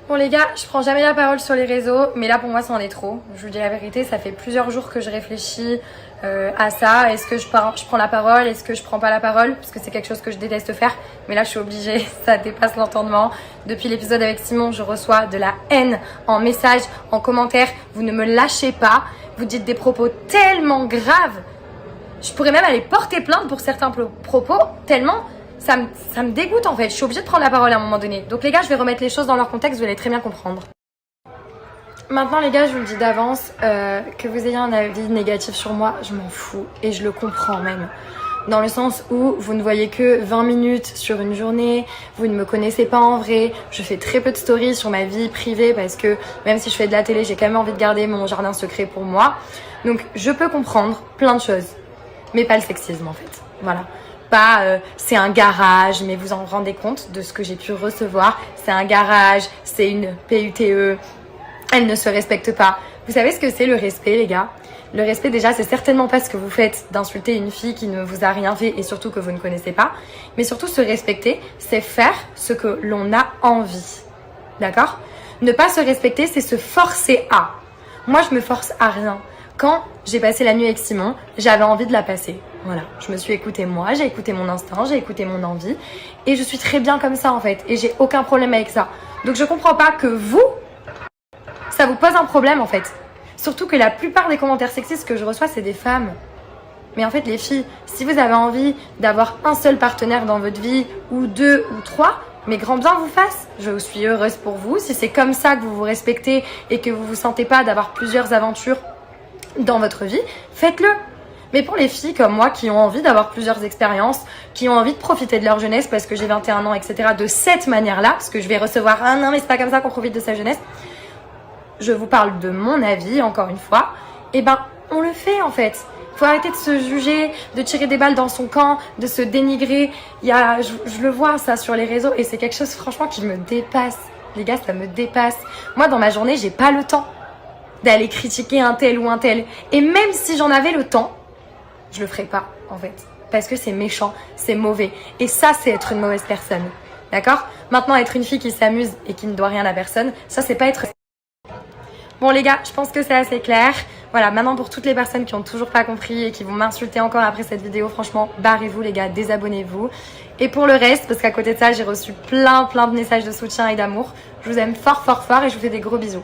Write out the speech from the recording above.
Bon les gars, je prends jamais la parole sur les réseaux, mais là pour moi c'en est trop. Je vous dis la vérité, ça fait plusieurs jours que je réfléchis à ça. Est-ce que je prends la parole? Est-ce que je prends pas la parole? Parce que c'est quelque chose que je déteste faire. Mais là je suis obligée, ça dépasse l'entendement. Depuis l'épisode avec Simon, je reçois de la haine en message, en commentaire. Vous ne me lâchez pas. Vous dites des propos tellement graves. Je pourrais même aller porter plainte pour certains propos, tellement... Ça me dégoûte en fait, je suis obligée de prendre la parole à un moment donné. Donc les gars, je vais remettre les choses dans leur contexte, vous allez très bien comprendre. Maintenant les gars, je vous le dis d'avance, que vous ayez un avis négatif sur moi, je m'en fous. Et je le comprends même. Dans le sens où vous ne voyez que 20 minutes sur une journée, vous ne me connaissez pas en vrai, je fais très peu de stories sur ma vie privée parce que même si je fais de la télé, j'ai quand même envie de garder mon jardin secret pour moi. Donc je peux comprendre plein de choses, mais pas le sexisme en fait, voilà. Pas c'est un garage, mais vous en rendez compte de ce que j'ai pu recevoir. C'est un garage, c'est une PUTE, elle ne se respecte pas. Vous savez ce que c'est le respect les gars? Le respect déjà c'est certainement pas ce que vous faites d'insulter une fille qui ne vous a rien fait et surtout que vous ne connaissez pas. Mais surtout se respecter, c'est faire ce que l'on a envie. D'accord? Ne pas se respecter, c'est se forcer à. Moi je me force à rien. Quand j'ai passé la nuit avec Simon, j'avais envie de la passer. Voilà, je me suis écoutée moi, j'ai écouté mon instinct, j'ai écouté mon envie. Et je suis très bien comme ça en fait. Et j'ai aucun problème avec ça. Donc je comprends pas que vous, ça vous pose un problème en fait. Surtout que la plupart des commentaires sexistes que je reçois, c'est des femmes. Mais en fait les filles, si vous avez envie d'avoir un seul partenaire dans votre vie, ou deux, ou trois, mais grand bien vous fasse. Je suis heureuse pour vous. Si c'est comme ça que vous vous respectez et que vous vous sentez pas d'avoir plusieurs aventures dans votre vie, faites-le. Mais pour les filles comme moi qui ont envie d'avoir plusieurs expériences, qui ont envie de profiter de leur jeunesse parce que j'ai 21 ans, etc. de cette manière-là, parce que je vais recevoir un non mais c'est pas comme ça qu'on profite de sa jeunesse, je vous parle de mon avis encore une fois, et ben on le fait en fait. Faut arrêter de se juger, de tirer des balles dans son camp, de se dénigrer. Je le vois ça sur les réseaux et c'est quelque chose franchement qui me dépasse. Les gars, ça me dépasse. Moi dans ma journée, j'ai pas le temps d'aller critiquer un tel ou un tel. Et même si j'en avais le temps, je le ferais pas en fait. Parce que c'est méchant, c'est mauvais. Et ça, c'est être une mauvaise personne. D'accord? Maintenant, être une fille qui s'amuse et qui ne doit rien à personne, ça, c'est pas être... Bon les gars, je pense que c'est assez clair. Voilà, maintenant pour toutes les personnes qui ont toujours pas compris et qui vont m'insulter encore après cette vidéo, franchement, barrez-vous les gars, désabonnez-vous. Et pour le reste, parce qu'à côté de ça, j'ai reçu plein de messages de soutien et d'amour. Je vous aime fort et je vous fais des gros bisous.